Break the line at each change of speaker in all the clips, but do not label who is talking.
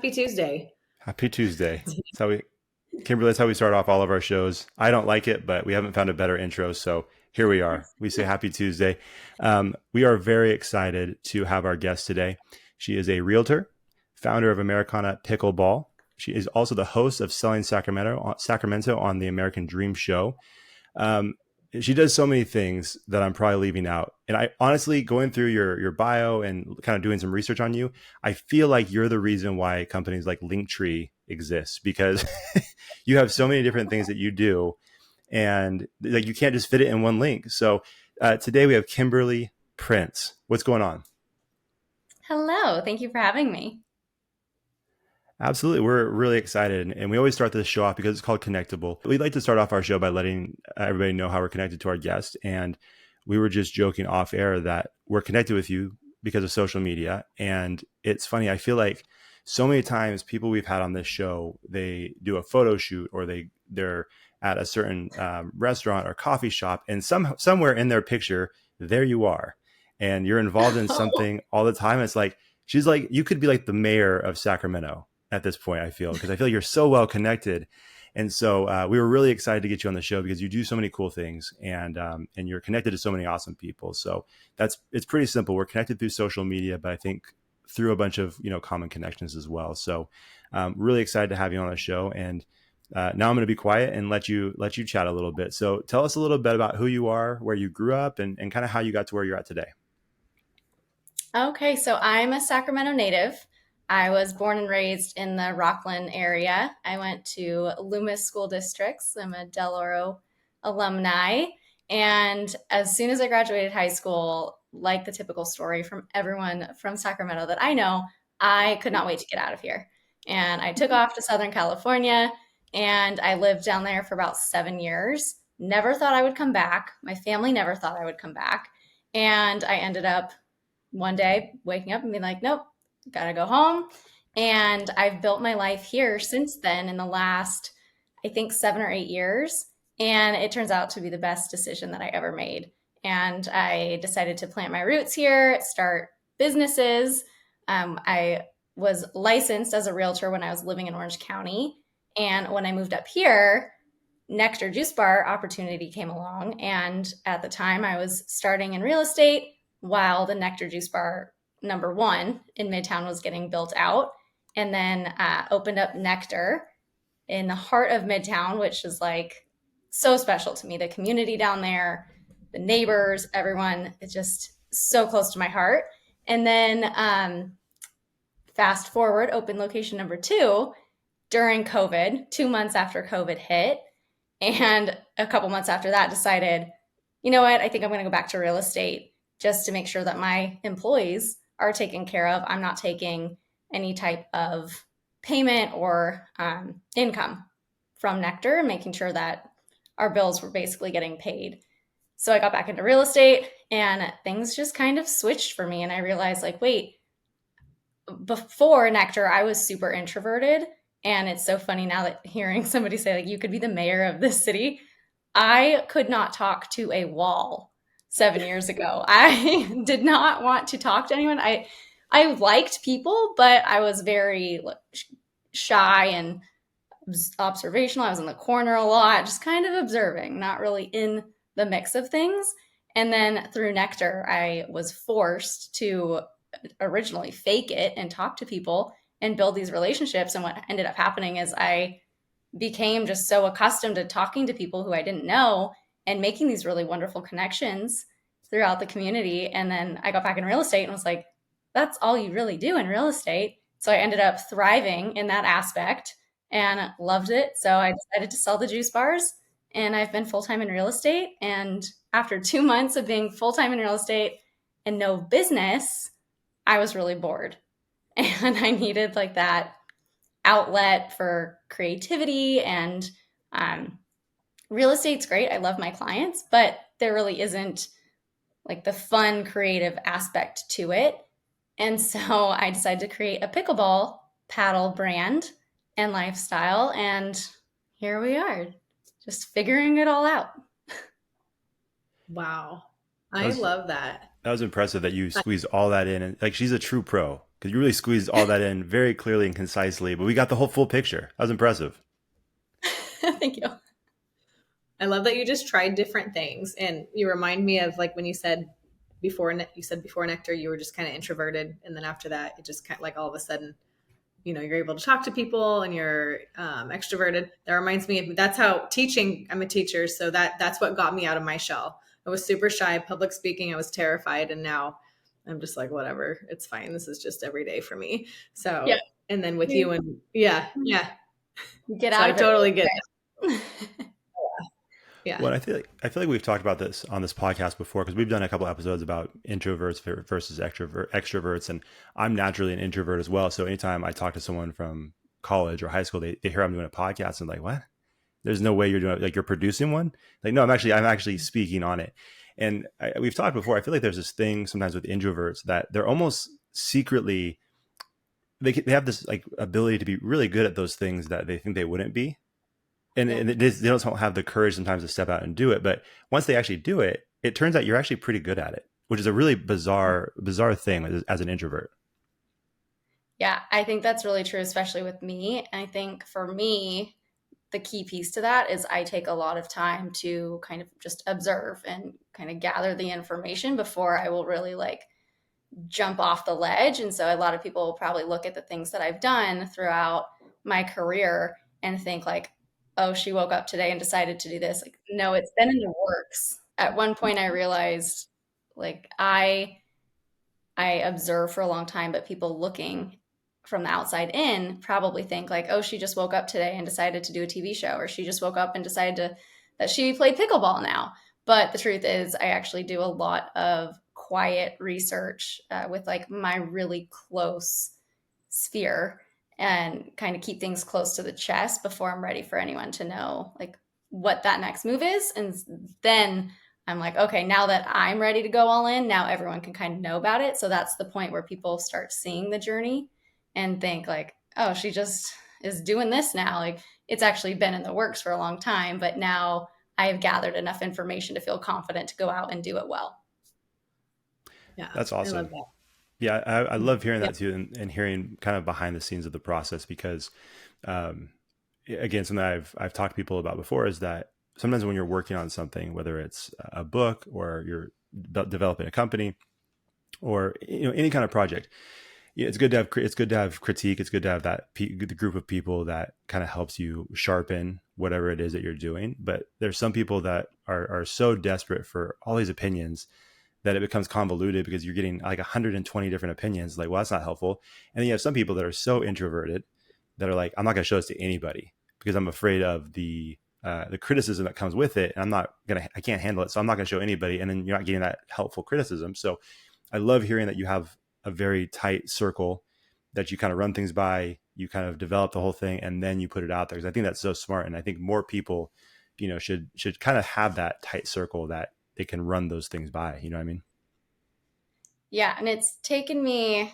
Happy Tuesday.
Happy Tuesday. Kimberly, that's how we start off all of our shows. I don't like it, but we haven't found a better intro. So here we are. We say happy Tuesday. We are very excited to have our guest today. She is a realtor, founder of American Pickleball. She is also the host of Selling Sacramento on the American Dream Show. Um, she does so many things that I'm probably leaving out. And I honestly, going through your bio and kind of doing some research on you, I feel like you're the reason why companies like Linktree exist, because you have so many different things that you do, and like you can't just fit it in one link. So today we have Kimberly Prince. What's going on?
Hello, thank you for having me.
Absolutely. We're really excited. And we always start this show off because it's called Connectable. We'd like to start off our show by letting everybody know how we're connected to our guest. And we were just joking off air that we're connected with you because of social media. And it's funny. I feel like so many times people we've had on this show, they do a photo shoot or they're at a certain restaurant or coffee shop, and somewhere in their picture, there you are. And you're involved in something all the time. It's like, she's like, you could be like the mayor of Sacramento at this point, I feel, because I feel like you're so well connected. And so we were really excited to get you on the show because you do so many cool things, and you're connected to so many awesome people. So it's pretty simple. We're connected through social media, but I think through a bunch of common connections as well. So really excited to have you on the show. And now I'm going to be quiet and let you chat a little bit. So tell us a little bit about who you are, where you grew up, and kind of how you got to where you're at today.
Okay, so I'm a Sacramento native. I was born and raised in the Rockland area. I went to Loomis School Districts. I'm a Del Oro alumni. And as soon as I graduated high school, like the typical story from everyone from Sacramento that I know, I could not wait to get out of here. And I took off to Southern California, and I lived down there for about 7 years. Never thought I would come back. My family never thought I would come back. And I ended up one day waking up and being like, nope, gotta go home. And I've built my life here since then in the last, I think, 7 or 8 years. And it turns out to be the best decision that I ever made. And I decided to plant my roots here, start businesses. I was licensed as a realtor when I was living in Orange County. And when I moved up here, Nectar Juice Bar opportunity came along. And at the time, I was starting in real estate while the Nectar Juice Bar #1 in Midtown was getting built out, and then opened up Nectar in the heart of Midtown, which is like so special to me. The community down there, the neighbors, everyone, it's just so close to my heart. And then fast forward, open location #2 during COVID, 2 months after COVID hit. And a couple months after that, decided, you know what, I think I'm going to go back to real estate just to make sure that my employees are taken care of. I'm not taking any type of payment or income from Nectar, making sure that our bills were basically getting paid. So I got back into real estate, and things just kind of switched for me. And I realized, like, wait, before Nectar, I was super introverted. And it's so funny now that hearing somebody say, like, you could be the mayor of this city. I could not talk to a wall 7 years ago. I did not want to talk to anyone. I liked people, but I was very shy and observational. I was in the corner a lot, just kind of observing, not really in the mix of things. And then through Nectar, I was forced to originally fake it and talk to people and build these relationships. And what ended up happening is I became just so accustomed to talking to people who I didn't know and making these really wonderful connections throughout the community. And then I got back in real estate and was like, that's all you really do in real estate. So I ended up thriving in that aspect and loved it. So I decided to sell the juice bars, and I've been full-time in real estate. And after 2 months of being full-time in real estate and no business, I was really bored. And I needed like that outlet for creativity. And real estate's great. I love my clients, but there really isn't like the fun, creative aspect to it. And so I decided to create a pickleball paddle brand and lifestyle. And here we are, just figuring it all out.
Wow. I love that.
That was impressive that you squeezed all that in. And like, she's a true pro. because you really squeezed all that in very clearly and concisely. But we got the whole full picture. That was impressive.
Thank you.
I love that you just tried different things. And you remind me of like when you said before Nectar, you were just kind of introverted. And then after that, it just kind of like all of a sudden, you're able to talk to people and you're extroverted. That reminds me of, that's how teaching, I'm a teacher. So that's what got me out of my shell. I was super shy, public speaking. I was terrified. And now I'm just like, whatever, it's fine. This is just every day for me. So,
Yeah.
and then with you and yeah.
Get
So
out
I
of it.
totally get that. Yeah.
Well, I feel like we've talked about this on this podcast before because we've done a couple episodes about introverts versus extroverts, and I'm naturally an introvert as well. So anytime I talk to someone from college or high school, they hear I'm doing a podcast and like, what? There's no way you're doing it. Like you're producing one. Like, no, I'm actually speaking on it. And we've talked before. I feel like there's this thing sometimes with introverts that they're almost secretly they have this like ability to be really good at those things that they think they wouldn't be, and they don't have the courage sometimes to step out and do it. But once they actually do it, it turns out you're actually pretty good at it, which is a really bizarre thing as an introvert.
Yeah, I think that's really true, especially with me. And I think for me, the key piece to that is I take a lot of time to kind of just observe and kind of gather the information before I will really like jump off the ledge. And so a lot of people will probably look at the things that I've done throughout my career and think like, oh, she woke up today and decided to do this. Like, no, it's been in the works. At one point I realized like I observe for a long time, but people looking from the outside in probably think like, oh, she just woke up today and decided to do a TV show, or she just woke up and decided that she played pickleball now. But the truth is, I actually do a lot of quiet research with like my really close sphere and kind of keep things close to the chest before I'm ready for anyone to know like what that next move is. And then I'm like, okay, now that I'm ready to go all in, now everyone can kind of know about it. So that's the point where people start seeing the journey and think like, oh, she just is doing this now. Like it's actually been in the works for a long time, but now I have gathered enough information to feel confident to go out and do it well.
Yeah.
That's
I love
awesome.
that.
Yeah, I love hearing
Yeah.
that too, and hearing kind of behind the scenes of the process because, um, again, something I've talked to people about before is that sometimes when you're working on something, whether it's a book or you're developing a company or any kind of project, it's good to have critique. It's good to have the group of people that kind of helps you sharpen whatever it is that you're doing. But there's some people that are so desperate for all these opinions that it becomes convoluted because you're getting like 120 different opinions. Like, well, that's not helpful. And then you have some people that are so introverted that are like, I'm not going to show this to anybody because I'm afraid of the criticism that comes with it, and I can't handle it, so I'm not going to show anybody. And then you're not getting that helpful criticism. So I love hearing that you have a very tight circle that you kind of run things by, you kind of develop the whole thing, and then you put it out there. Because I think that's so smart, and I think more people, should kind of have that tight circle that they can run those things by. You know what I mean?
Yeah, and it's taken me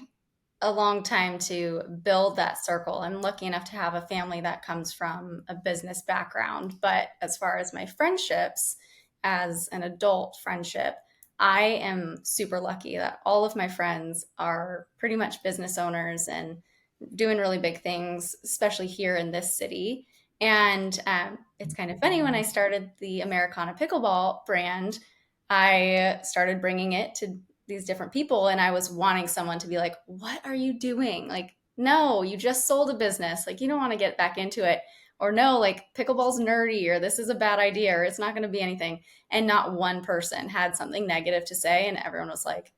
a long time to build that circle. I'm lucky enough to have a family that comes from a business background. But as far as my friendships, as an adult friendship, I am super lucky that all of my friends are pretty much business owners and doing really big things, especially here in this city. And it's kind of funny when I started the Americana Pickleball brand, I started bringing it to these different people, and I was wanting someone to be like, what are you doing? Like, no, you just sold a business. Like, you don't want to get back into it. Or no, like pickleball's nerdy, or this is a bad idea, or it's not going to be anything. And not one person had something negative to say. And everyone was like,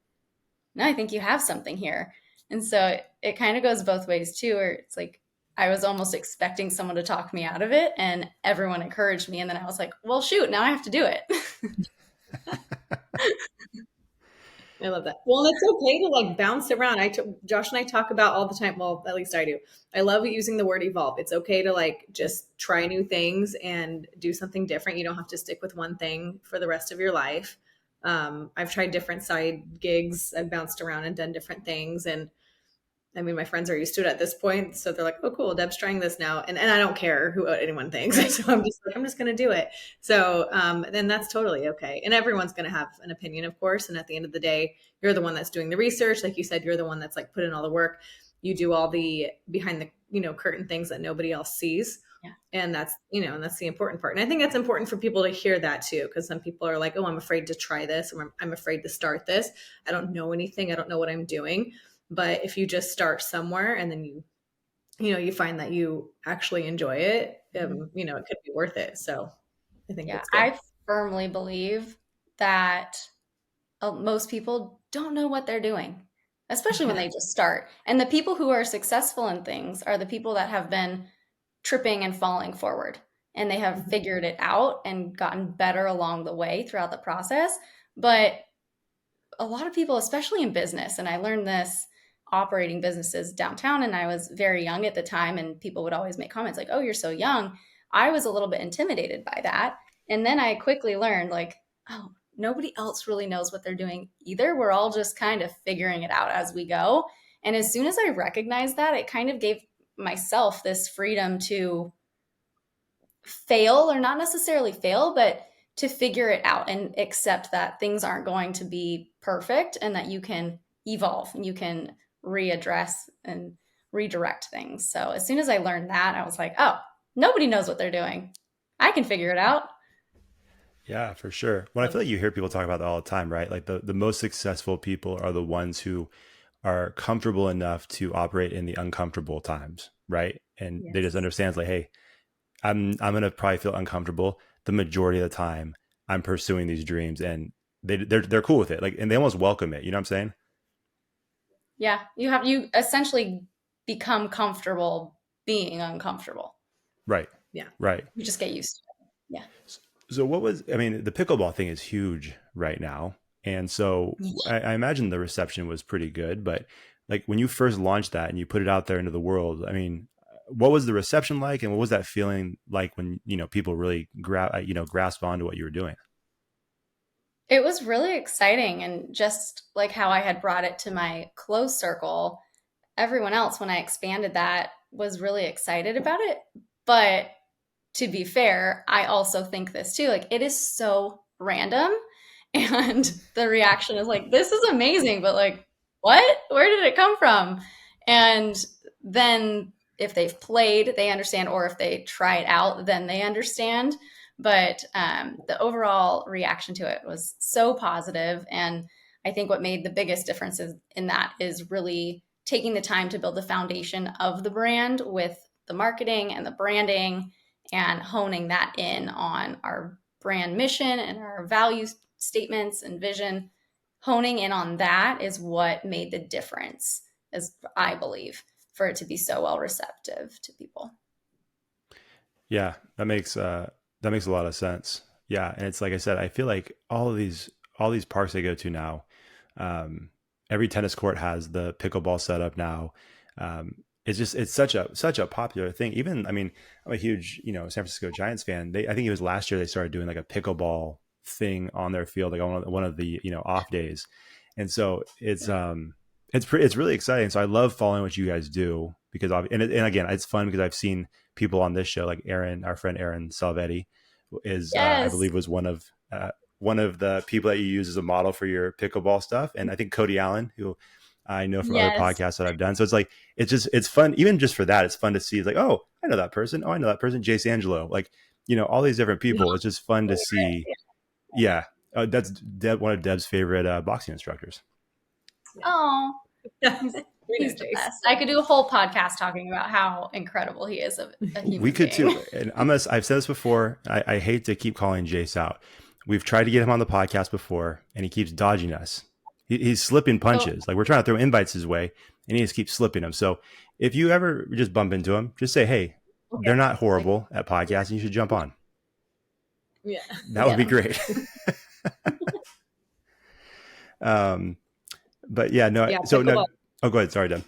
no, I think you have something here. And so it kind of goes both ways too, where it's like I was almost expecting someone to talk me out of it, and everyone encouraged me. And then I was like, well, shoot, now I have to do it.
I love that. Well, it's okay to like bounce around. Josh and I talk about all the time. Well, at least I do. I love using the word evolve. It's okay to like just try new things and do something different. You don't have to stick with one thing for the rest of your life. I've tried different side gigs. I've bounced around and done different things, and I mean, my friends are used to it at this point. So they're like, oh, cool, Deb's trying this now. And I don't care who anyone thinks. So I'm just like, I'm just going to do it. So then that's totally okay. And everyone's going to have an opinion, of course. And at the end of the day, you're the one that's doing the research. Like you said, you're the one that's like put in all the work. You do all the behind the, curtain things that nobody else sees.
Yeah.
And that's, and that's the important part. And I think it's important for people to hear that too, because some people are like, oh, I'm afraid to try this, or I'm afraid to start this. I don't know anything. I don't know what I'm doing. But if you just start somewhere and then you find that you actually enjoy it, it could be worth it. So I think it's good.
I firmly believe that most people don't know what they're doing, especially when they just start. And the people who are successful in things are the people that have been tripping and falling forward, and they have figured it out and gotten better along the way throughout the process. But a lot of people, especially in business, and I learned this operating businesses downtown, and I was very young at the time, and people would always make comments like, oh, you're so young. I was a little bit intimidated by that. And then I quickly learned like, oh, nobody else really knows what they're doing either. We're all just kind of figuring it out as we go. And as soon as I recognized that, it kind of gave myself this freedom to fail, or not necessarily fail, but to figure it out and accept that things aren't going to be perfect, and that you can evolve and you can readdress and redirect things. So as soon as I learned that, I was like, oh, nobody knows what they're doing. I can figure it out.
Yeah, for sure. Well, I feel like you hear people talk about that all the time, right? Like the most successful people are the ones who are comfortable enough to operate in the uncomfortable times, right? And they just understand, like, hey, I'm gonna probably feel uncomfortable the majority of the time. I'm pursuing these dreams, and they're cool with it. Like, and they almost welcome it. You know what I'm saying?
Yeah, you essentially become comfortable being uncomfortable.
Right.
Yeah.
Right.
You just get used to it. Yeah.
So the pickleball thing is huge right now. And so I imagine the reception was pretty good, but like when you first launched that and you put it out there into the world, I mean, what was the reception like, and what was that feeling like when, people really grasp onto what you were doing?
It was really exciting. And just like how I had brought it to my close circle, everyone else, when I expanded that, was really excited about it. But to be fair, I also think this too, like it is so random, and the reaction is like, this is amazing, but like, what? Where did it come from? And then if they've played, they understand, or if they try it out, then they understand. But the overall reaction to it was so positive. And I think what made the biggest difference in that is really taking the time to build the foundation of the brand with the marketing and the branding, and honing that in on our brand mission and our value statements and vision. Honing in on that is what made the difference, as I believe, for it to be so well receptive to people.
Yeah, that makes a lot of sense. Yeah, and it's like I said, I feel like all these parks I go to now, every tennis court has the pickleball setup now. It's such a popular thing. Even, I mean, I'm a huge, San Francisco Giants fan. I think it was last year they started doing like a pickleball thing on their field, like on one of the, off days. And so it's really exciting. So I love following what you guys do, because and again, it's fun because I've seen people on this show, like our friend Aaron Salvetti is, I believe, was one of the people that you use as a model for your pickleball stuff. And I think Cody Allen, who I know from other podcasts that I've done. So it's like, it's fun. Even just for that, it's fun to see. It's like, oh, I know that person. Oh, I know that person. Jace Angelo. Like, all these different people. It's just fun to see. Yeah. That's one of Deb's favorite boxing instructors.
Oh, he's the best. I could do a whole podcast talking about how incredible he is a human
We could
being.
too. And I've said this before. I hate to keep calling Jace out. We've tried to get him on the podcast before, and he keeps dodging us. He's slipping punches. Like, we're trying to throw invites his way, and he just keeps slipping them. So if you ever just bump into him, just say, hey, they're not horrible at podcasting. You should jump on.
Yeah.
That would be great. But yeah, no. Yeah, so no. Oh, go ahead. Sorry, Deb.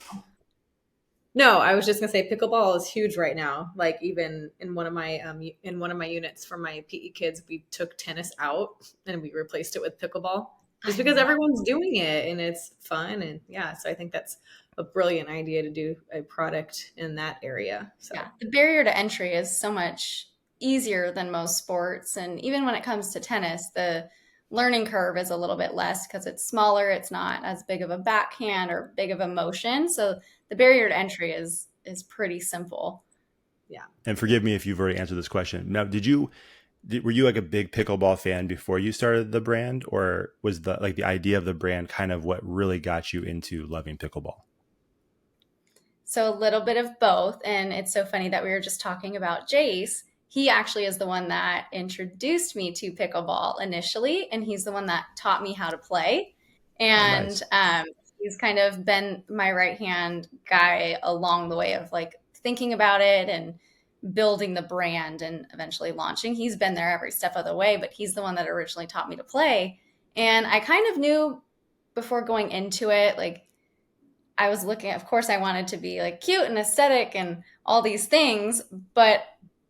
No, I was just gonna say pickleball is huge right now. Like, even in one of my units for my PE kids, we took tennis out and we replaced it with pickleball, just because everyone's doing it and it's fun. And yeah, so I think that's a brilliant idea to do a product in that area. So
Yeah, the barrier to entry is so much easier than most sports. And even when it comes to tennis, the learning curve is a little bit less because it's smaller, it's not as big of a backhand or big of a motion. So the barrier to entry is pretty simple.
yeah.
And forgive me if you've already answered this question. Now, were you like a big pickleball fan before you started the brand, or was the idea of the brand kind of what really got you into loving pickleball?
So a little bit of both. And it's so funny that we were just talking about Jace. He actually is the one that introduced me to pickleball initially, and he's the one that taught me how to play.
Oh,
And
nice.
he's kind of been my right hand guy along the way of like thinking about it and building the brand and eventually launching. He's been there every step of the way, but he's the one that originally taught me to play. And I kind of knew before going into it, like I was looking, of course, I wanted to be like cute and aesthetic and all these things, but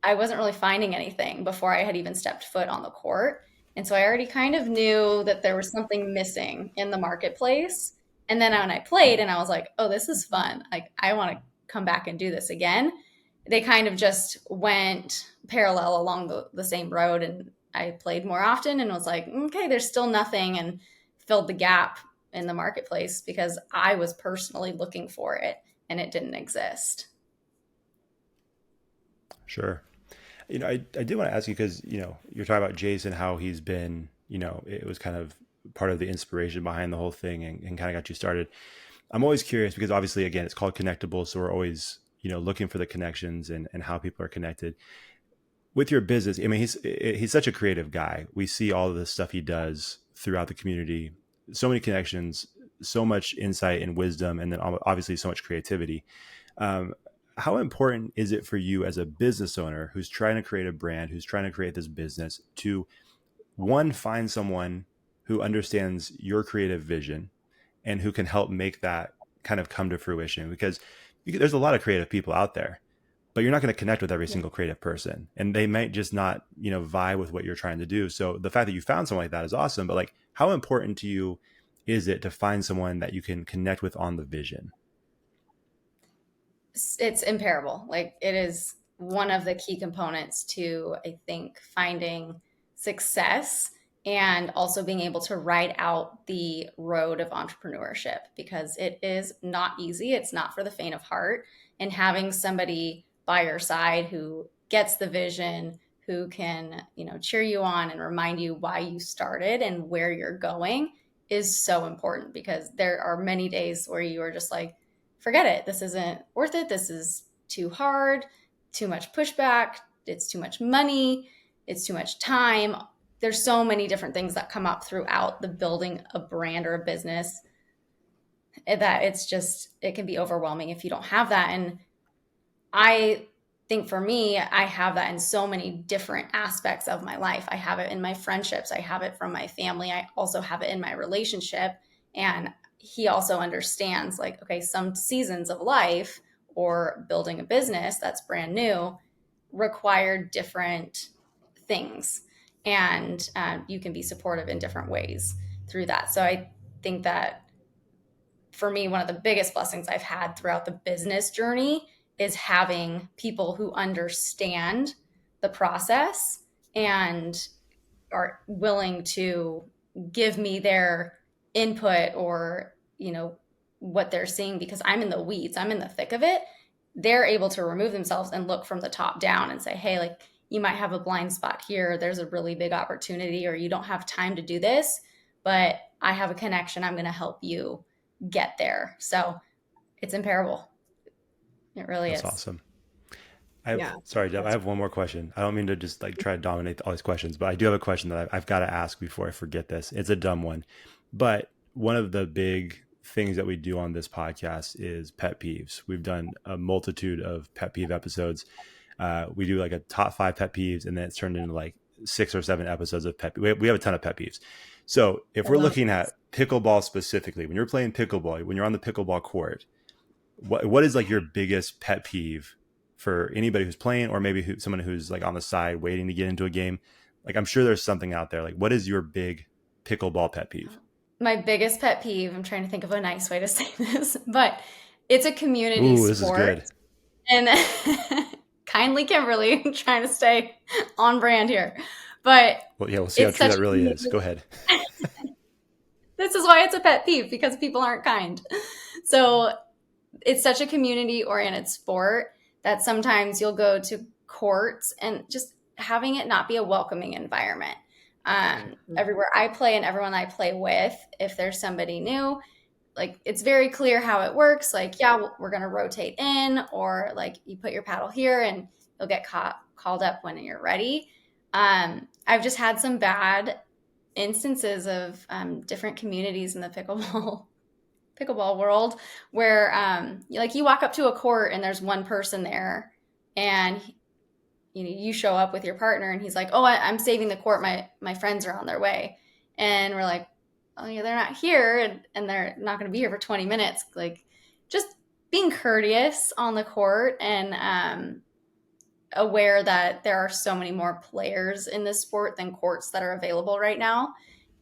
I wasn't really finding anything before I had even stepped foot on the court. And so I already kind of knew that there was something missing in the marketplace. And then when I played and I was like, oh, this is fun. Like, I want to come back and do this again. They kind of just went parallel along the same road. And I played more often and was like, okay, there's still nothing, and filled the gap in the marketplace because I was personally looking for it and it didn't exist.
Sure. I did want to ask you because, you're talking about Jason, how he's been, it was kind of part of the inspiration behind the whole thing and kind of got you started. I'm always curious because obviously, again, it's called Connectable. So we're always, looking for the connections and how people are connected with your business. I mean, he's such a creative guy. We see all of the stuff he does throughout the community, so many connections, so much insight and wisdom, and then obviously so much creativity. How important is it for you as a business owner who's trying to create a brand, who's trying to create this business, to one, find someone who understands your creative vision and who can help make that kind of come to fruition? Because there's a lot of creative people out there, but you're not going to connect with every single creative person, and they might just not, vibe with what you're trying to do. So the fact that you found someone like that is awesome, but like, how important to you is it to find someone that you can connect with on the vision?
It's imperable. Like, it is one of the key components to, I think, finding success and also being able to ride out the road of entrepreneurship, because it is not easy. It's not for the faint of heart. And having somebody by your side who gets the vision, who can, cheer you on and remind you why you started and where you're going is so important, because there are many days where you are just like, forget it. This isn't worth it. This is too hard, too much pushback. It's too much money. It's too much time. There's so many different things that come up throughout the building a brand or a business that it can be overwhelming if you don't have that. And I think for me, I have that in so many different aspects of my life. I have it in my friendships. I have it from my family. I also have it in my relationship. And he also understands, like, okay, some seasons of life or building a business that's brand new require different things. And you can be supportive in different ways through that. So I think that for me, one of the biggest blessings I've had throughout the business journey is having people who understand the process and are willing to give me their input or, what they're seeing, because I'm in the weeds, I'm in the thick of it. They're able to remove themselves and look from the top down and say, hey, like, you might have a blind spot here. There's a really big opportunity, or you don't have time to do this, but I have a connection. I'm going to help you get there. So it's imparable. It really
That's
is.
awesome.
Yeah.
Sorry, Deb, I have one more question. I don't mean to just like try to dominate all these questions, but I do have a question that I've got to ask before I forget this. It's a dumb one, but one of the big things that we do on this podcast is pet peeves. We've done a multitude of pet peeve episodes. We do like a top 5 pet peeves, and then it's turned into like 6 or 7 episodes of pet. We have a ton of pet peeves. So if we're looking at pickleball specifically, when you're playing pickleball, when you're on the pickleball court, what is like your biggest pet peeve for anybody who's playing, or maybe someone who's like on the side waiting to get into a game? Like, I'm sure there's something out there. Like, what is your big pickleball pet peeve?
My biggest pet peeve, I'm trying to think of a nice way to say this, but it's a community
Ooh, this is
sport.
good.
And kindly Kimberly, I'm trying to stay on brand here. But
Well, yeah, we'll see how
it's
true
such
that
a
really is.
community.
Go ahead.
This is why it's a pet peeve, because people aren't kind. So it's such a community oriented sport that sometimes you'll go to courts and just having it not be a welcoming environment. Everywhere I play and everyone I play with, if there's somebody new, like it's very clear how it works. Like, yeah, we're going to rotate in, or like you put your paddle here and you'll get called up when you're ready. I've just had some bad instances of different communities in the pickleball world where you walk up to a court and there's one person there, and you show up with your partner and he's like, oh, I'm saving the court, my friends are on their way, and we're like, oh yeah, they're not here, and they're not going to be here for 20 minutes. Like, just being courteous on the court, and aware that there are so many more players in this sport than courts that are available right now,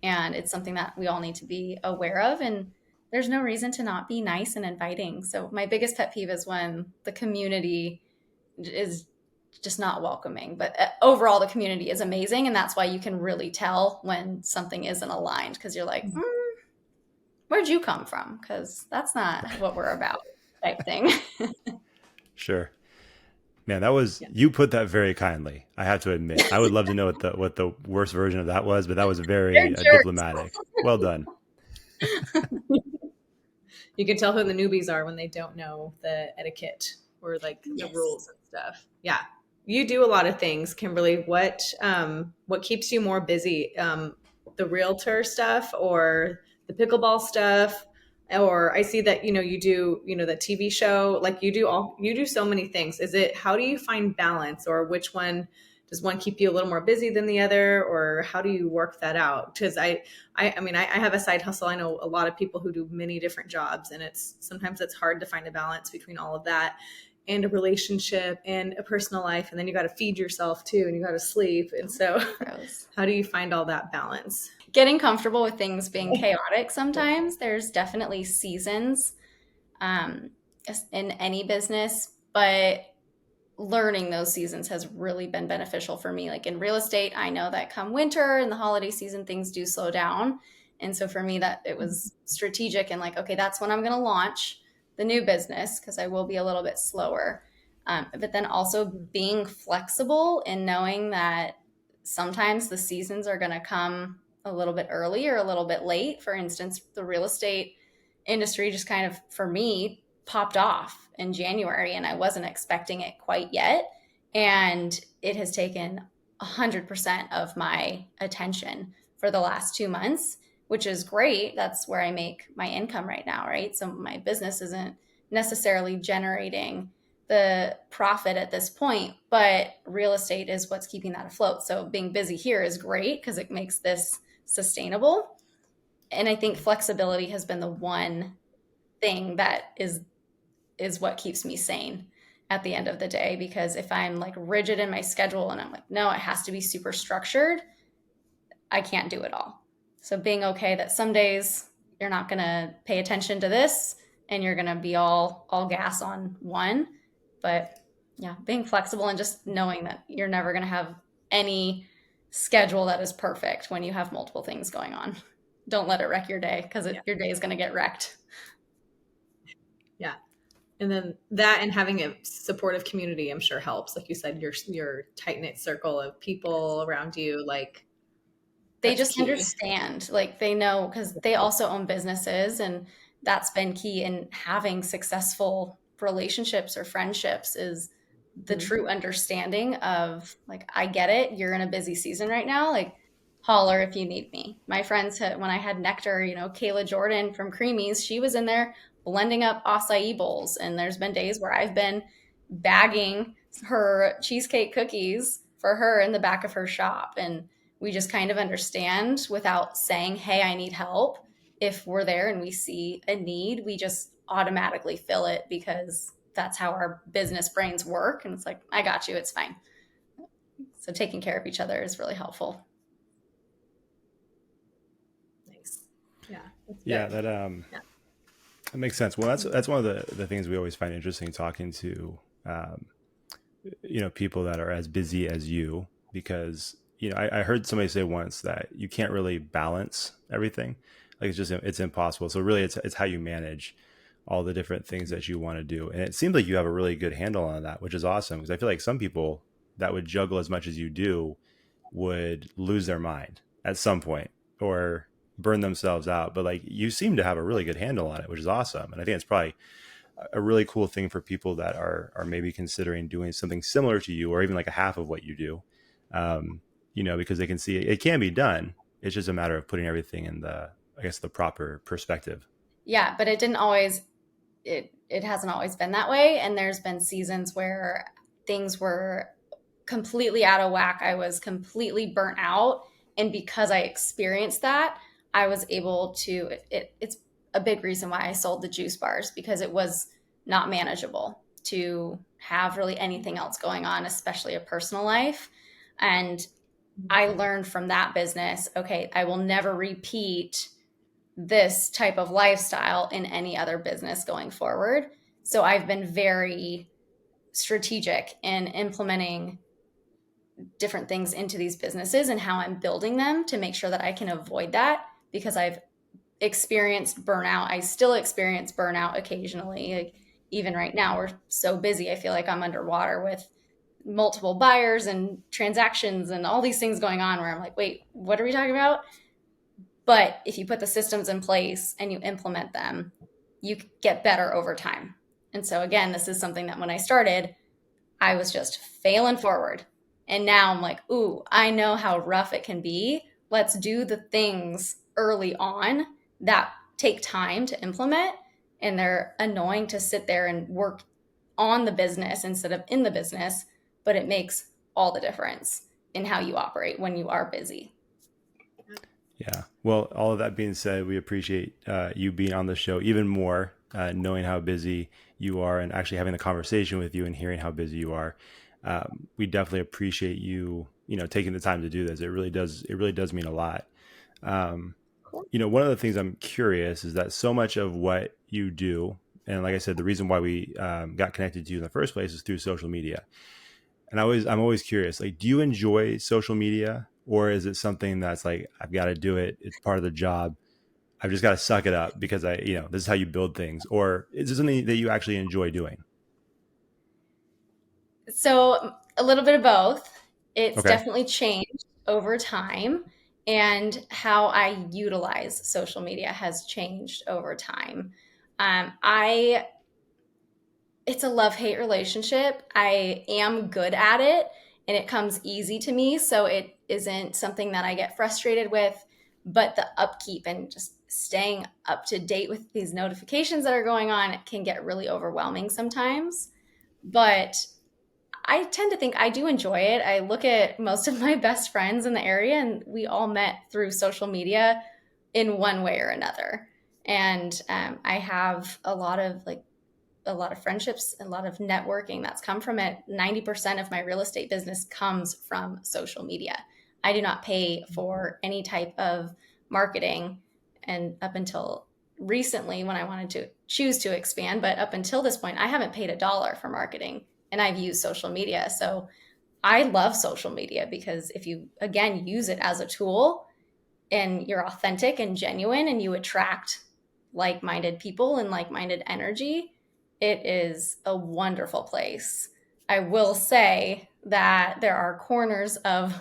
and it's something that we all need to be aware of, and there's no reason to not be nice and inviting. So my biggest pet peeve is when the community is just not welcoming. But overall, the community is amazing, and that's why you can really tell when something isn't aligned, because you're like, where'd you come from? Because that's not what we're about, type thing.
Sure. Man, you put that very kindly. I have to admit. I would love to know what the worst version of that was, but that was very diplomatic. Well done.
You can tell who the newbies are when they don't know the etiquette or like the rules and stuff. Yeah. You do a lot of things, Kimberly. What keeps you more busy? The realtor stuff or the pickleball stuff? Or I see that, you do, the TV show, like you do so many things. How do you find balance, or which one does one keep you a little more busy than the other, or how do you work that out? Because I have a side hustle. I know a lot of people who do many different jobs, and sometimes it's hard to find a balance between all of that and a relationship and a personal life. And then you got to feed yourself too, and you got to sleep. And so how do you find all that balance?
Getting comfortable with things being chaotic sometimes. There's definitely seasons in any business, but learning those seasons has really been beneficial for me. Like in real estate, I know that come winter and the holiday season, things do slow down. And so for me, that it was strategic and like, okay, that's when I'm going to launch the new business, because I will be a little bit slower. But then also being flexible and knowing that sometimes the seasons are going to come a little bit early or a little bit late. For instance, the real estate industry just kind of, for me, popped off in January, and I wasn't expecting it quite yet. And it has taken 100% of my attention for the last 2 months, which is great. That's where I make my income right now, right? So my business isn't necessarily generating the profit at this point, but real estate is what's keeping that afloat. So being busy here is great because it makes this sustainable. And I think flexibility has been the one thing that is what keeps me sane at the end of the day, because if I'm like rigid in my schedule and I'm like, no, it has to be super structured, I can't do it all. So being okay that some days you're not going to pay attention to this and you're going to be all gas on one, but yeah, being flexible and just knowing that you're never going to have any schedule that is perfect when you have multiple things going on. Don't let it wreck your day, because your day is going to get wrecked.
Yeah. And then that, and having a supportive community, I'm sure helps. Like you said, your tight knit circle of people around you, like
they just understand, like they know, because they also own businesses, and that's been key in having successful relationships or friendships, is the true understanding of like, I get it, you're in a busy season right now, like holler if you need me. My friends when I had Nectar, Kayla Jordan from Creamies, she was in there blending up acai bowls, and there's been days where I've been bagging her cheesecake cookies for her in the back of her shop, and we just kind of understand without saying, hey, I need help. If we're there and we see a need, we just automatically fill it, because that's how our business brains work. And it's like, I got you, it's fine. So taking care of each other is really helpful.
Nice. Yeah.
Yeah. That makes sense. Well, that's one of the things we always find interesting talking to um, people that are as busy as you, because I heard somebody say once that you can't really balance everything. Like it's impossible. So really, it's how you manage all the different things that you want to do. And it seems like you have a really good handle on that, which is awesome, because I feel like some people that would juggle as much as you do would lose their mind at some point or burn themselves out. But like you seem to have a really good handle on it, which is awesome. And I think it's probably a really cool thing for people that are maybe considering doing something similar to you, or even like a half of what you do. Um, because they can see it can be done. It's just a matter of putting everything in the proper perspective.
Yeah, but it hasn't always been that way. And there's been seasons where things were completely out of whack. I was completely burnt out. And because I experienced that, I was able to, it's a big reason why I sold the juice bars, because it was not manageable to have really anything else going on, especially a personal life. And I learned from that business, okay, I will never repeat this type of lifestyle in any other business going forward. So I've been very strategic in implementing different things into these businesses and how I'm building them to make sure that I can avoid that, because I've experienced burnout. I still experience burnout occasionally. Like even right now, we're so busy. I feel like I'm underwater with multiple buyers and transactions and all these things going on where I'm like, wait, what are we talking about? But if you put the systems in place and you implement them, you get better over time. And so again, this is something that when I started, I was just failing forward. And now I'm like, ooh, I know how rough it can be. Let's do the things early on that take time to implement. And they're annoying to sit there and work on the business instead of in the business, but it makes all the difference in how you operate when you are busy.
Yeah. Well, all of that being said, we appreciate you being on the show even more, knowing how busy you are and actually having the conversation with you and hearing how busy you are. We definitely appreciate you, taking the time to do this. It really does mean a lot. One of the things I'm curious is that so much of what you do, and like I said, the reason why we got connected to you in the first place is through social media. And I'm always curious, like, do you enjoy social media, or is it something that's like, I've got to do it, it's part of the job, I've just got to suck it up because this is how you build things, or is it something that you actually enjoy doing?
So a little bit of both. It's
Okay.
definitely changed over time, and how I utilize social media has changed over time. I It's a love-hate relationship. I am good at it and it comes easy to me, so it isn't something that I get frustrated with, but the upkeep and just staying up to date with these notifications that are going on, it can get really overwhelming sometimes. But I tend to think I do enjoy it. I look at most of my best friends in the area, and we all met through social media in one way or another. And I have a lot of friendships, a lot of networking that's come from it. 90% of my real estate business comes from social media. I do not pay for any type of marketing. And up until recently, when I wanted to choose to expand, but up until this point, I haven't paid $1 for marketing, and I've used social media. So I love social media because if you, again, use it as a tool and you're authentic and genuine and you attract like minded people and like minded energy, it is a wonderful place. I will say that there are corners of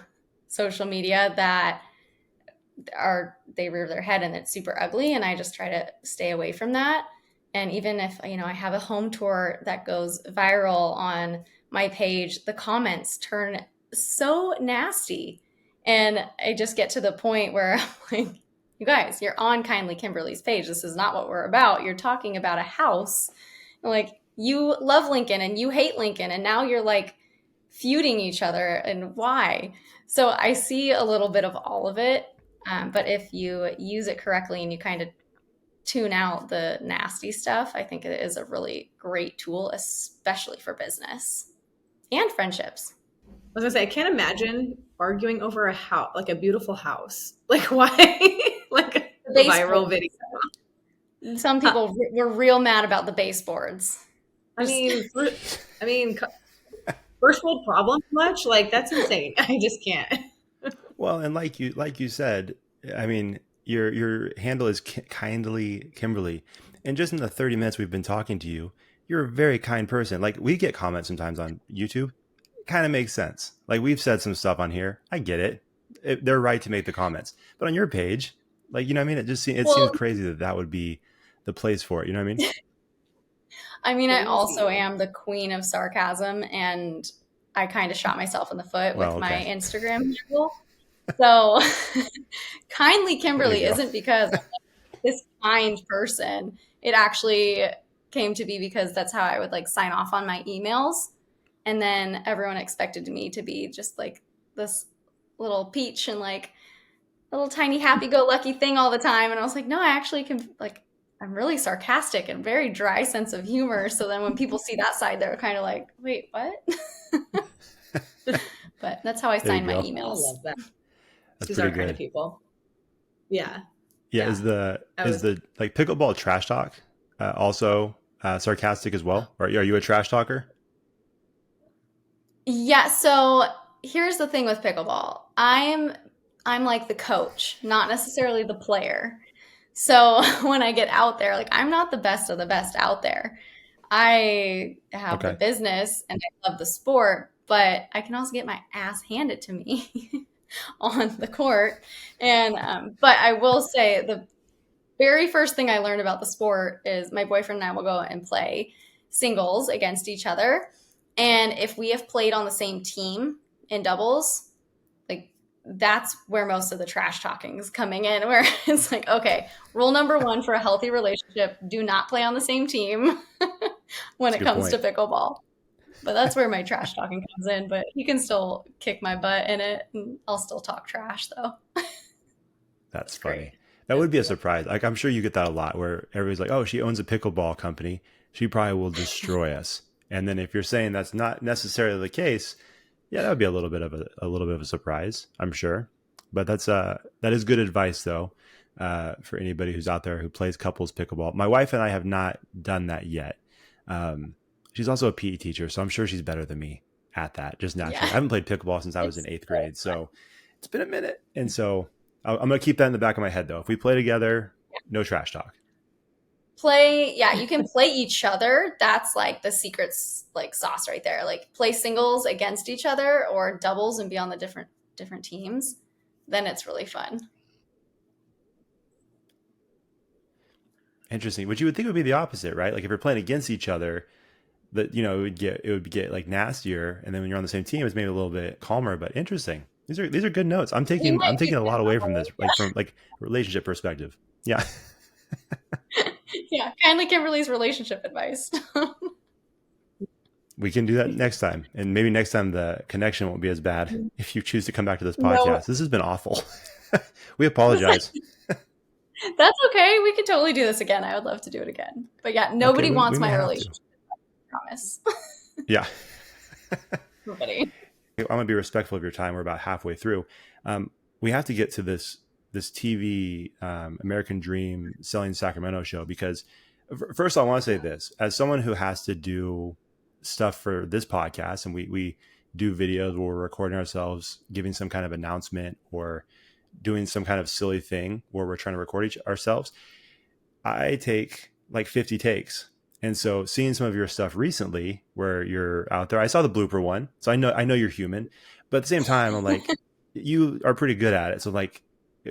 social media that they rear their head and it's super ugly, and I just try to stay away from that. And even if I have a home tour that goes viral on my page, the comments turn so nasty, and I just get to the point where I'm like, you guys, you're on Kindly Kimberly's page, this is not what we're about. You're talking about a house, like, you love Lincoln and you hate Lincoln, and now you're like feuding each other, and why? So I see a little bit of all of it. But if you use it correctly and you kind of tune out the nasty stuff, I think it is a really great tool, especially for business and friendships.
I was gonna say, I can't imagine arguing over a house, like a beautiful house. Like why? Like a
The baseball,
viral video.
Some people were real mad about the baseboards.
I mean, first world problem much? Like, that's insane. I just can't.
Well, and like you said, I mean, your handle is kindly Kimberly, and just in the 30 minutes we've been talking to you, you're a very kind person. Like we get comments sometimes on YouTube, kind of makes sense. Like we've said some stuff on here, I get they're right to make the comments, but on your page, like you know, what I mean, it seems
Well,
crazy that would be the place for it. You know what I mean?
I mean, I also
Crazy.
am the queen of sarcasm, and I kind of shot myself in the foot
Well,
with my
okay,
Instagram handle. So, kindly
there you
Kimberly
go.
isn't because I'm this kind person. It actually came to be because that's how I would like sign off on my emails. And then everyone expected me to be just like this little peach and like a little tiny happy go lucky thing all the time. And I was like, no, I actually can like, I'm really sarcastic and very dry sense of humor. So then when people see that side, they're kind of like, wait, what? But that's how I
There you
sign my
go.
I
emails.
love that.
That's
These
pretty
are kind of
good.
people. Yeah.
Yeah,
Yeah. I
is
was,
the like pickleball trash talk also sarcastic as well? Or are you a trash talker?
Yeah, so here's the thing with pickleball. I'm like the coach, not necessarily the player. So when I get out there, like I'm not the best of the best out there. I have the
Okay,
business and I love the sport, but I can also get my ass handed to me on the court. And but I will say the very first thing I learned about the sport is my boyfriend and I will go and play singles against each other. And if we have played on the same team in doubles, like that's where most of the trash talking is coming in, where it's like, okay, rule number one for a healthy relationship, do not play on the same team when
that's a
it
good
comes to
point.
pickleball. But that's where my trash talking comes in. But he can still kick my butt in it, and I'll still talk trash though.
That's
it's great.
funny. That
That's
would be a
great.
surprise. Like I'm sure you get that a lot where everybody's like, "Oh, she owns a pickleball company. She probably will destroy us." And then if you're saying that's not necessarily the case, yeah, that would be a little bit of a surprise, I'm sure. But that is good advice though, for anybody who's out there who plays couples pickleball. My wife and I have not done that yet. Um, she's also a PE teacher, so I'm sure she's better than me at that, just naturally. I
Yeah,
haven't played pickleball since I was in
it's
eighth grade, so it's been a minute. And so I'm going to keep that in the back of my head though. If we play together, no trash talk.
play. Yeah, you can play each other. That's like the secrets, like sauce right there. Like play singles against each other or doubles and be on the different teams. Then it's really fun.
Interesting. Which you would think would be the opposite, right? Like if you're playing against each other, that it would get like nastier, and then when you're on the same team, it's maybe a little bit calmer. But interesting. These are good notes.
We
I'm
might do
taking a lot away from this,
that.
like from like relationship perspective. Yeah,
Yeah, kindly Kimberly's relationship advice.
we can do that next time, and maybe next time the connection won't be as bad if you choose to come back to this
No,
podcast. This has been awful. We apologize.
that's okay. We could totally do this again. I would love to do it again. But yeah,
Okay,
nobody
we
wants
may
my
have to.
relationship. I promise.
Yeah.
Nobody.
I'm gonna be respectful of your time. We're about halfway through. We have to get to this TV American Dream Selling Sacramento show because first I want to say this as someone who has to do stuff for this podcast and we do videos where we're recording ourselves giving some kind of announcement or doing some kind of silly thing where we're trying to record ourselves. I take like 50 takes. And so seeing some of your stuff recently where you're out there, I saw the blooper one. So I know you're human, but at the same time, I'm like, you are pretty good at it. So like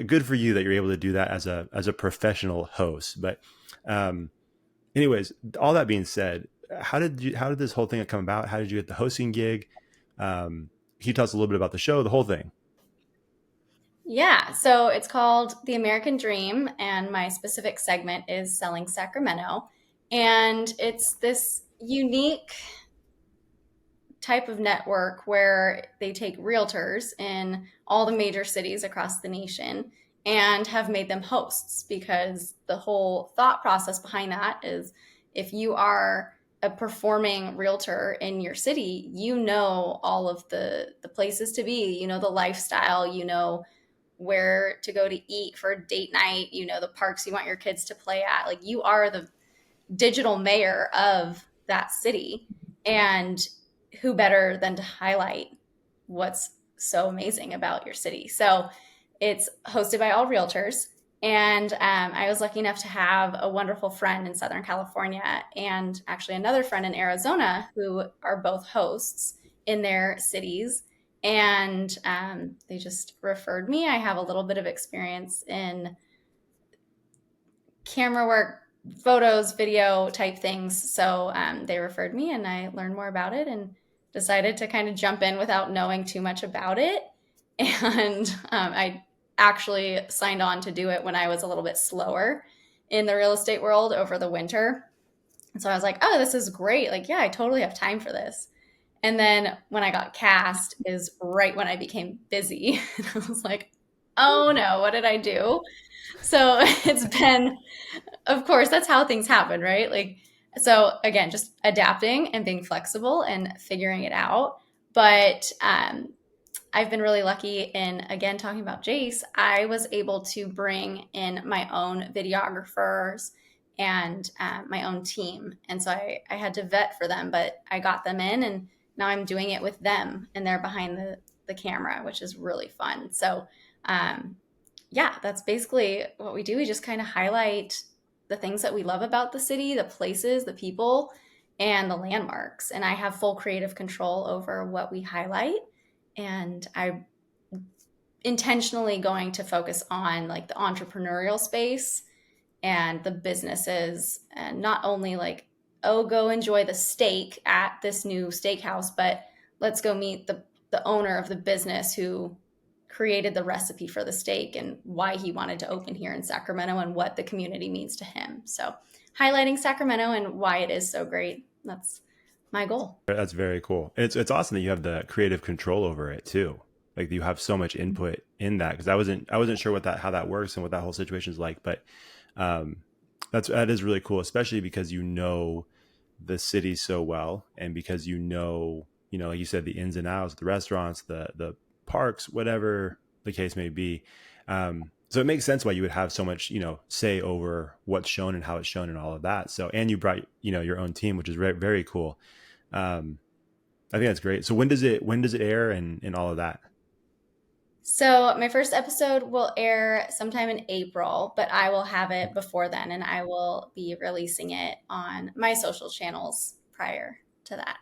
good for you that you're able to do that as a professional host. But anyways, all that being said, how did this whole thing come about? How did you get the hosting gig? Can you tell us a little bit about the show, the whole thing?
Yeah, so it's called The American Dream, and my specific segment is Selling Sacramento. And it's this unique type of network where they take realtors in all the major cities across the nation and have made them hosts because the whole thought process behind that is if you are a performing realtor in your city, you know all of the places to be, you know the lifestyle, you know where to go to eat for date night, the parks you want your kids to play at. Like, you are the digital mayor of that city. And who better than to highlight what's so amazing about your city? So it's hosted by all realtors. And I was lucky enough to have a wonderful friend in Southern California and actually another friend in Arizona who are both hosts in their cities. And they just referred me. I have a little bit of experience in camera work, photos, video type things. So they referred me and I learned more about it and decided to kind of jump in without knowing too much about it. And I actually signed on to do it when I was a little bit slower in the real estate world over the winter. And so I was like, oh, this is great. Like, yeah, I totally have time for this. And then when I got cast is right when I became busy. And I was like, oh no, what did I do? So it's been, of course, that's how things happen, right? Like, so again, just adapting and being flexible and figuring it out. But I've been really lucky in, again, talking about Jace, I was able to bring in my own videographers and my own team. And so I had to vet for them, but I got them in and now I'm doing it with them and they're behind the camera, which is really fun. So yeah, that's basically what we do. We just kind of highlight the things that we love about the city, the places, the people, and the landmarks. And I have full creative control over what we highlight. And I'm intentionally going to focus on like the entrepreneurial space and the businesses, and not only like, oh, go enjoy the steak at this new steakhouse, but let's go meet the owner of the business who created the recipe for the steak and why he wanted to open here in Sacramento and what the community means to him. So highlighting Sacramento and why it is so great. That's my goal.
That's very cool. It's awesome that you have the creative control over it too. Like you have so much input in that, because I wasn't sure how that works and what that whole situation is like. But that is really cool, especially because you know the city so well, and because like you said, the ins and outs, the restaurants, the parks, whatever the case may be. So it makes sense why you would have so much, say over what's shown and how it's shown and all of that. So, and you brought, your own team, which is very, very cool. I think that's great. So when does it air and all of that?
So my first episode will air sometime in April, but I will have it before then and I will be releasing it on my social channels prior to that.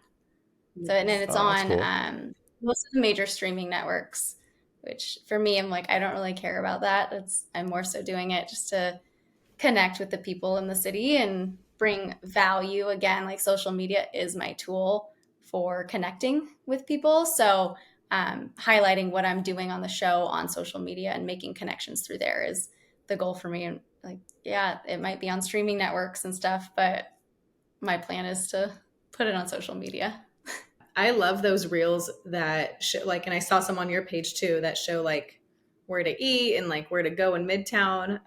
So, and then it's on
Cool.
most of the major streaming networks, which for me, I'm like, I don't really care about that. I'm more so doing it just to connect with the people in the city and bring value. Again, like social media is my tool for connecting with people. So highlighting what I'm doing on the show on social media and making connections through there is the goal for me. And like, yeah, it might be on streaming networks and stuff, but my plan is to put it on social media.
I love those reels that show, like, and I saw some on your page too that show like where to eat and like where to go in Midtown.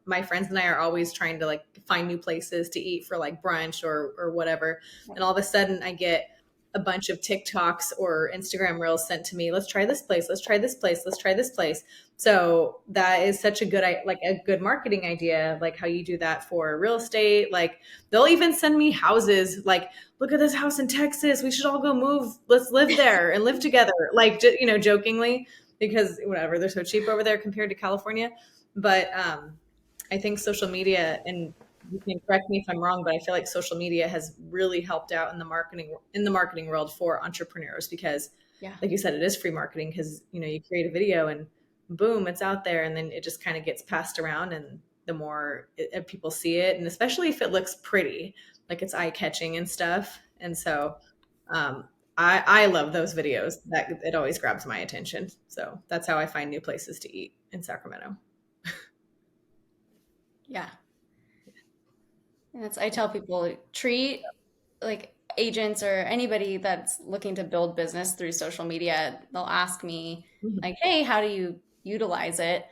My friends and I are always trying to like find new places to eat for like brunch or whatever. And all of a sudden I get a bunch of TikToks or Instagram reels sent to me. Let's try this place. Let's try this place. Let's try this place. So that is such a good marketing idea, like how you do that for real estate. Like they'll even send me houses, like, look at this house in Texas. We should all go move. Let's live there and live together. Like, jokingly, because whatever, they're so cheap over there compared to California. But I think social media, and you can correct me if I'm wrong, but I feel like social media has really helped out in the marketing world for entrepreneurs, because
Yeah.
like you said, it is free marketing, because you create a video and boom, it's out there, and then it just kind of gets passed around, and the more people see it, and especially if it looks pretty, like it's eye-catching and stuff. And so I love those videos. That it always grabs my attention. So that's how I find new places to eat in Sacramento.
Yeah. And I tell people, treat like agents or anybody that's looking to build business through social media. They'll ask me
Mhm.
like, hey, how do you utilize it?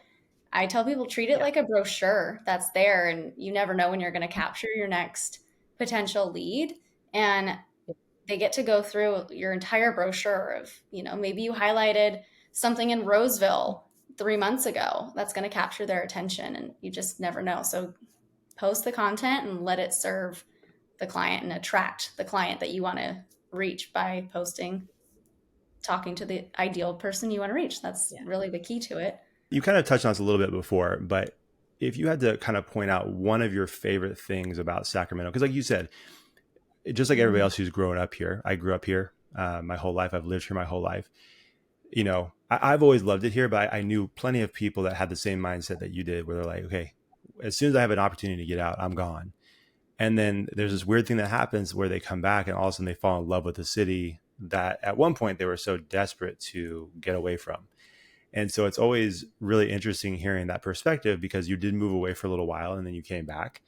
I tell people, treat it
Yeah.
like a brochure that's there, and you never know when you're going to capture your next potential lead. And they get to go through your entire brochure of, maybe you highlighted something in Roseville 3 months ago that's going to capture their attention, and you just never know. So post the content and let it serve the client and attract the client that you want to reach by posting, talking to the ideal person you want to reach. That's really the key to it.
You kind of touched on this a little bit before, but if you had to kind of point out one of your favorite things about Sacramento, because like you said, just like everybody else who's grown up here, I grew up here my whole life. I've lived here my whole life. You know, I've always loved it here, but I knew plenty of people that had the same mindset that you did, where they're like, okay, as soon as I have an opportunity to get out, I'm gone. And then there's this weird thing that happens where they come back and all of a sudden they fall in love with the city that at one point they were so desperate to get away from. And so it's always really interesting hearing that perspective, because you did move away for a little while and then you came back.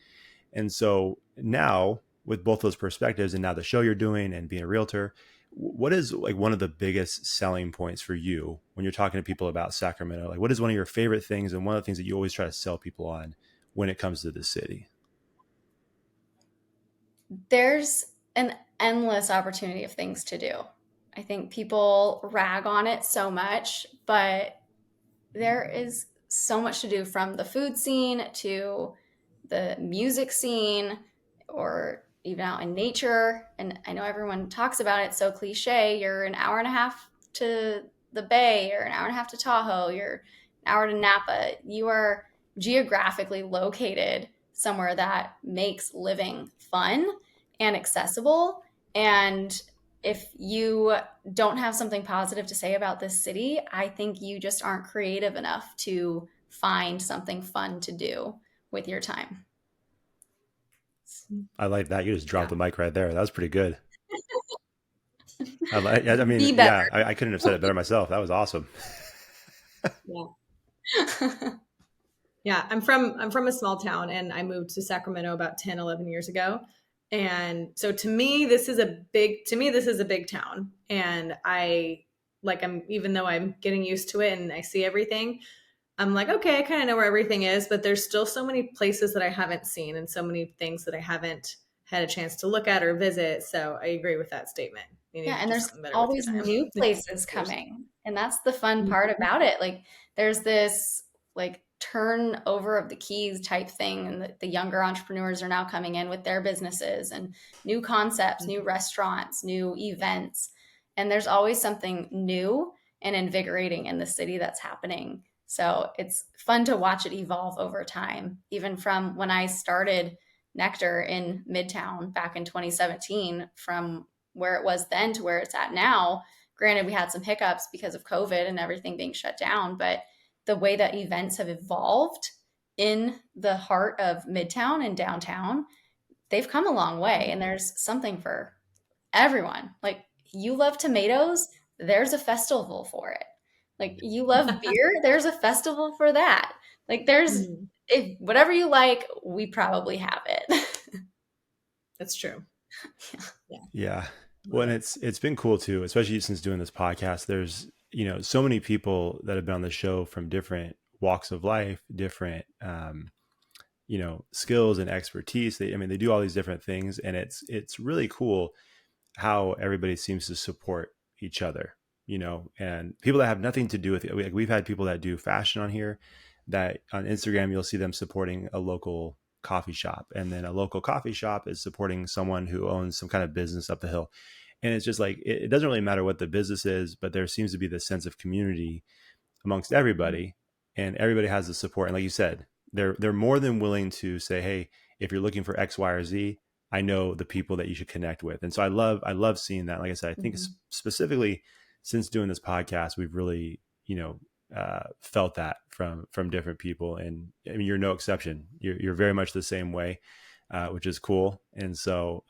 And so now with both those perspectives and now the show you're doing and being a realtor, what is like one of the biggest selling points for you when you're talking to people about Sacramento? Like what is one of your favorite things and one of the things that you always try to sell people on when it comes to the city?
There's an endless opportunity of things to do. I think people rag on it so much, but there is so much to do, from the food scene to the music scene, or even out in nature. And I know everyone talks about it, so cliche. You're an hour and a half to the Bay, or an hour and a half to Tahoe, you're an hour to Napa. You are geographically located somewhere that makes living fun and accessible. And if you don't have something positive to say about this city, I think you just aren't creative enough to find something fun to do with your time.
I like that. You just dropped the mic right there. That was pretty good. I mean,
Be better.
yeah, I couldn't have said it better myself. That was awesome.
Yeah. Yeah, I'm from a small town, and I moved to Sacramento about 10, 11 years ago. And so to me this is a big town, and even though I'm getting used to it and I see everything, I'm like, okay, I kind of know where everything is, but there's still so many places that I haven't seen and so many things that I haven't had a chance to look at or visit. So I agree with that statement. You need
Yeah,
to
and
do
there's
something better with your
always
time.
new places coming. And that's the fun part about it. Like there's this like turnover of the keys type thing, and the younger entrepreneurs are now coming in with their businesses and new concepts, new restaurants, new events. And there's always something new and invigorating in the city that's happening. So it's fun to watch it evolve over time. Even from when I started Nectar in Midtown back in 2017, from where it was then to where it's at now. Granted, we had some hiccups because of COVID and everything being shut down, but the way that events have evolved in the heart of Midtown and downtown, they've come a long way, and there's something for everyone. Like, you love tomatoes, there's a festival for it. Like, you love beer, there's a festival for that. Like, there's if whatever you like, we probably have it.
That's true.
Yeah. Well, and it's been cool too, especially since doing this podcast. There's, so many people that have been on the show from different walks of life, different, skills and expertise. They do all these different things, and it's really cool how everybody seems to support each other, and people that have nothing to do with it. We've had people that do fashion on here, that on Instagram, you'll see them supporting a local coffee shop, and then a local coffee shop is supporting someone who owns some kind of business up the hill. And it's just like, it doesn't really matter what the business is, but there seems to be this sense of community amongst everybody, and everybody has the support. And like you said, they're more than willing to say, hey, if you're looking for X, Y, or Z, I know the people that you should connect with. And so I love seeing that. Like I said, I think specifically since doing this podcast, we've really, felt that from different people. And I mean, you're no exception. You're very much the same way, which is cool. And so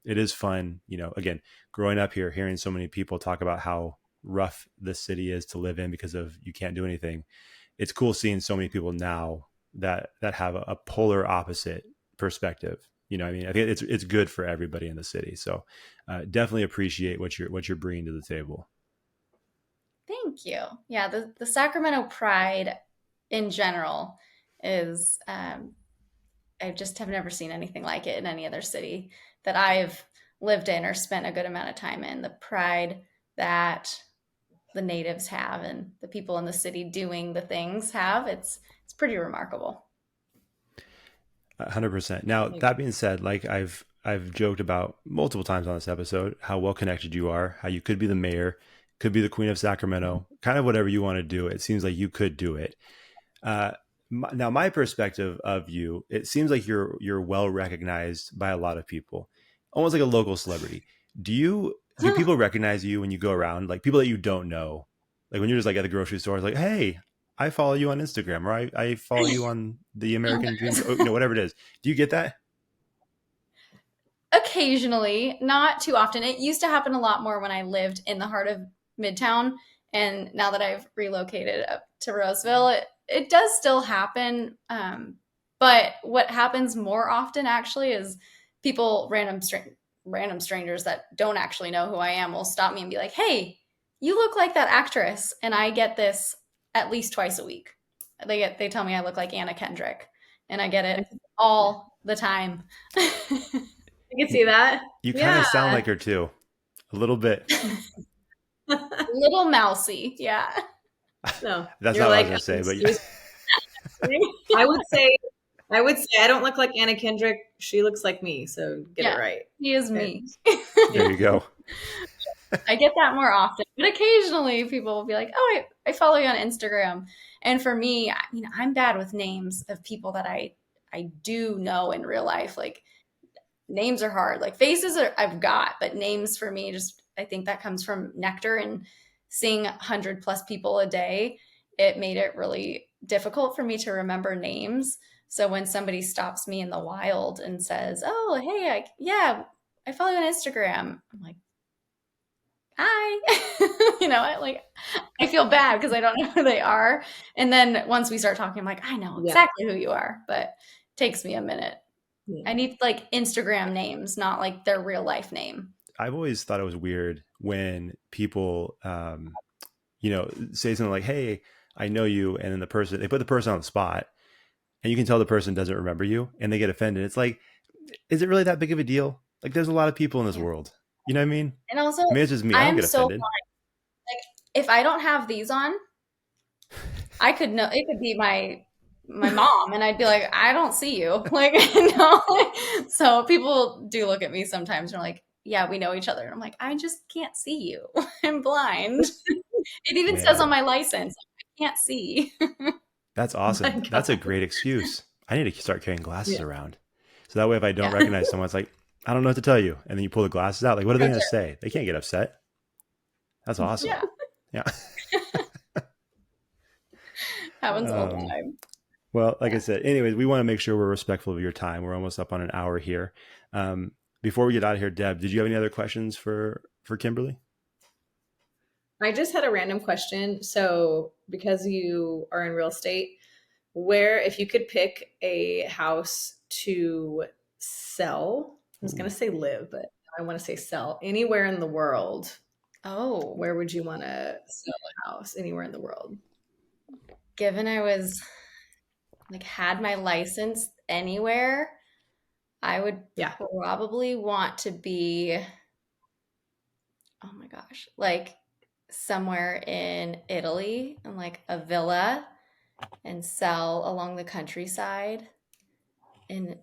it is fun, again, growing up here, hearing so many people talk about how rough this city is to live in because of you can't do anything. It's cool seeing so many people now that have a polar opposite perspective. I mean, I think it's good for everybody in the city. So definitely appreciate what you're bringing to the table.
Thank you. Yeah, the Sacramento pride in general is, I just have never seen anything like it in any other city that I've lived in or spent a good amount of time in. The pride that the natives have and the people in the city doing the things have, it's pretty remarkable.
100%. Now, that being said, like I've joked about multiple times on this episode, how well connected you are, how you could be the mayor, could be the queen of Sacramento, kind of whatever you want to do. It seems like you could do it. Now, my perspective of you, it seems like you're well recognized by a lot of people, almost like a local celebrity. Do people recognize you when you go around, like people that you don't know, like when you're just like at the grocery store, it's like, hey, I follow you on Instagram, or I follow you on the American Dream, whatever it is. Do you get that?
Occasionally, not too often. It used to happen a lot more when I lived in the heart of Midtown. And now that I've relocated up to Roseville, it does still happen. But what happens more often actually is people, random strangers that don't actually know who I am, will stop me and be like, hey, you look like that actress. And I get this at least twice a week. They tell me I look like Anna Kendrick, and I get it all the time.
I can see that.
You kind of sound like her too, a little bit.
Little mousy, yeah.
No,
that's not what I was gonna say, but yeah.
I would say I don't look like Anna Kendrick. She looks like me, so get it right.
He is me.
There you go.
I get that more often, but occasionally people will be like, "Oh, I follow you on Instagram." And for me, I'm bad with names of people that I do know in real life. Like, names are hard. Like, faces I've got, but names for me, just I think that comes from Nectar and seeing 100+ people a day. It made it really difficult for me to remember names. So when somebody stops me in the wild and says, "Oh, hey, I follow you on Instagram," I'm like, "Hi." I feel bad because I don't know who they are. And then once we start talking, I'm like, I know exactly who you are, but it takes me a minute. I need like Instagram names, not like their real life name.
I've always thought it was weird when people, say something like, hey, I know you. And then they put the person on the spot, and you can tell the person doesn't remember you, and they get offended. It's like, is it really that big of a deal? Like, there's a lot of people in this world. You know what I mean?
And also,
I mean, it's just me. I don't get offended.
Like, if I don't have these on, I could know it could be my mom, and I'd be like, I don't see you. Like, no. So people do look at me sometimes and are like, yeah, we know each other. And I'm like, I just can't see you. I'm blind. It even says on my license, I can't see.
That's awesome. That's a great excuse. I need to start carrying glasses around. So that way, if I don't recognize someone, it's like, I don't know what to tell you. And then you pull the glasses out. Like, what are they going to say? They can't get upset. That's awesome. Yeah.
Happens all the time.
Well, like I said, anyways, we want to make sure we're respectful of your time. We're almost up on an hour here. Before we get out of here, Deb, did you have any other questions for Kimberly?
I just had a random question. So because you are in real estate, if you could pick a house to sell, I was going to say live, but I want to say sell anywhere in the world.
Oh,
where would you want to sell a house anywhere in the world?
Given I was had my license anywhere, I would probably want to be, oh my gosh, like somewhere in Italy and like a villa and sell along the countryside in,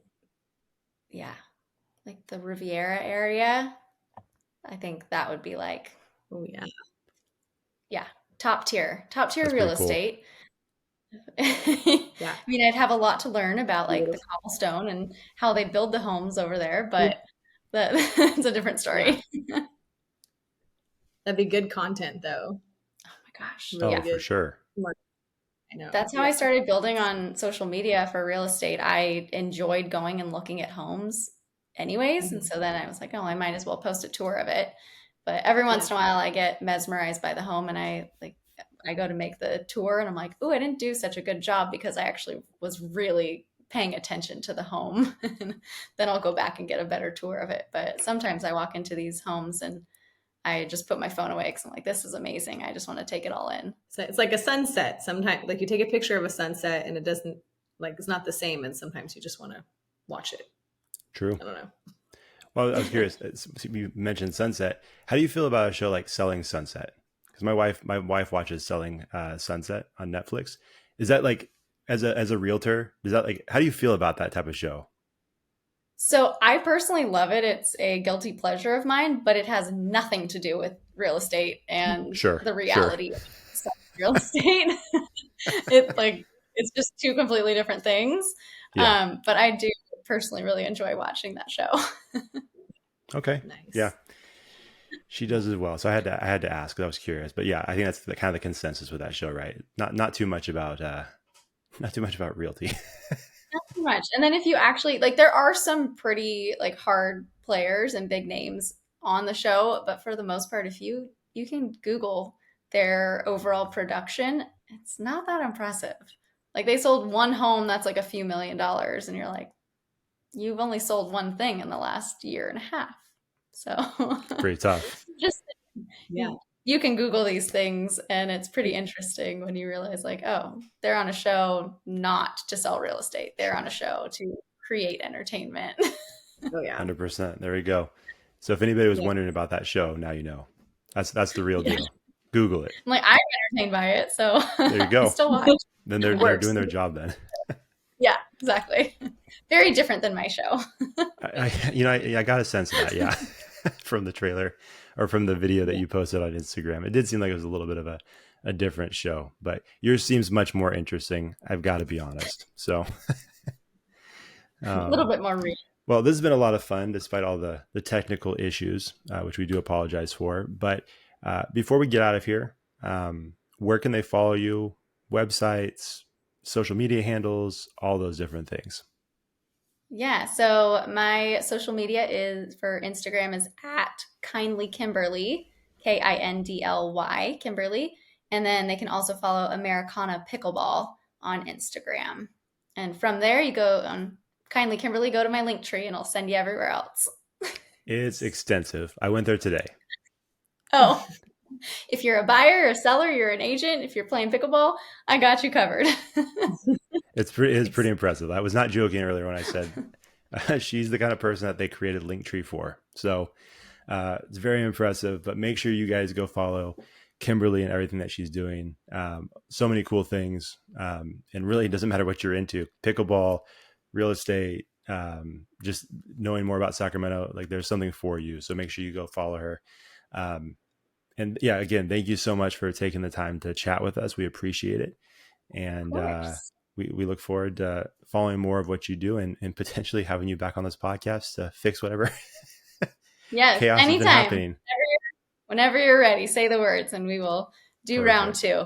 like the Riviera area. I think that would be like, top tier real estate. I mean, I'd have a lot to learn about like the cobblestone and how they build the homes over there, but that's a different story.
That'd be good content though.
Oh my gosh.
Really for sure.
I know.
That's how I started building on social media for real estate. I enjoyed going and looking at homes anyways. And so then I was like, oh, I might as well post a tour of it. But every once in a while I get mesmerized by the home and I go to make the tour and I'm like, oh, I didn't do such a good job because I actually was really paying attention to the home. And then I'll go back and get a better tour of it. But sometimes I walk into these homes and I just put my phone away because I'm like, this is amazing. I just want to take it all in.
So it's like a sunset. Sometimes like you take a picture of a sunset and it doesn't it's not the same. And sometimes you just want to watch it.
True.
I don't know.
Well, I was curious. You mentioned sunset. How do you feel about a show like Selling Sunset? Because because my wife watches Selling Sunset on Netflix. Is that like, as a realtor, is that like, how do you feel about that type of show?
So I personally love it. It's a guilty pleasure of mine, but it has nothing to do with real estate and
Sure,
the
sure.
reality of real estate. It's just two completely different things.
Yeah.
But I do personally really enjoy watching that show.
Okay.
Nice.
Yeah. She does as well. So I had to ask because I was curious. But yeah, I think that's the kind of the consensus with that show, right? Not too much about realty.
Not too much. And then if you actually like, there are some pretty like hard players and big names on the show, but for the most part, if you can Google their overall production, it's not that impressive. Like they sold one home that's like a few $1,000,000, and you're like, you've only sold one thing in the last year and a half. So
Pretty tough.
just
Yeah.
you can Google these things, and it's pretty interesting when you realize, like, oh, they're on a show not to sell real estate. They're on a show to create entertainment.
Oh yeah.
100%. There you go. So if anybody was
Yeah.
wondering about that show, now you know. That's the real
Yeah.
deal. Google it.
I'm like, I'm entertained by it, so
There you go.
I still watch.
Then they're
Works.
doing their job then.
Yeah, exactly. Very different than my show.
I got a sense of that, yeah, from the trailer or from the video that you posted on Instagram. It did seem like it was a little bit of a different show, but yours seems much more interesting. I've got to be honest. So
A little bit more real.
well, this has been a lot of fun despite all the technical issues, which we do apologize for. But before we get out of here, where can they follow you? Websites, social media handles, all those different things.
Yeah, so my social media is for Instagram is at kindly Kimberly, Kindly Kimberly, and then they can also follow Americana Pickleball on Instagram. And from there, you go on Kindly Kimberly, go to my link tree, and I'll send you everywhere else.
It's extensive. I went there today.
Oh, if you're a buyer, a seller, you're an agent, if you're playing pickleball, I got you covered.
It's pretty impressive. I was not joking earlier when I said she's the kind of person that they created Linktree for. So it's very impressive. But make sure you guys go follow Kimberly and everything that she's doing. So many cool things. And really, it doesn't matter what you're into: pickleball, real estate, just knowing more about Sacramento. Like, there's something for you. So make sure you go follow her. And yeah, again, thank you so much for taking the time to chat with us. We appreciate it. And we look forward to following more of what you do and potentially having you back on this podcast to fix whatever
Yes,
chaos has been
anytime.
happening.
Whenever you're ready, say the words and we will do
Perfect.
round two.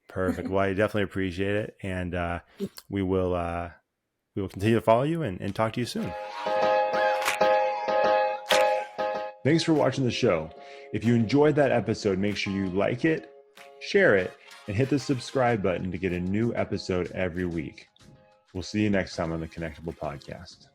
Perfect. Well, I definitely appreciate it. And we will continue to follow you and talk to you soon. Thanks for watching the show. If you enjoyed that episode, make sure you like it, share it, and hit the subscribe button to get a new episode every week. We'll see you next time on the Connectable podcast.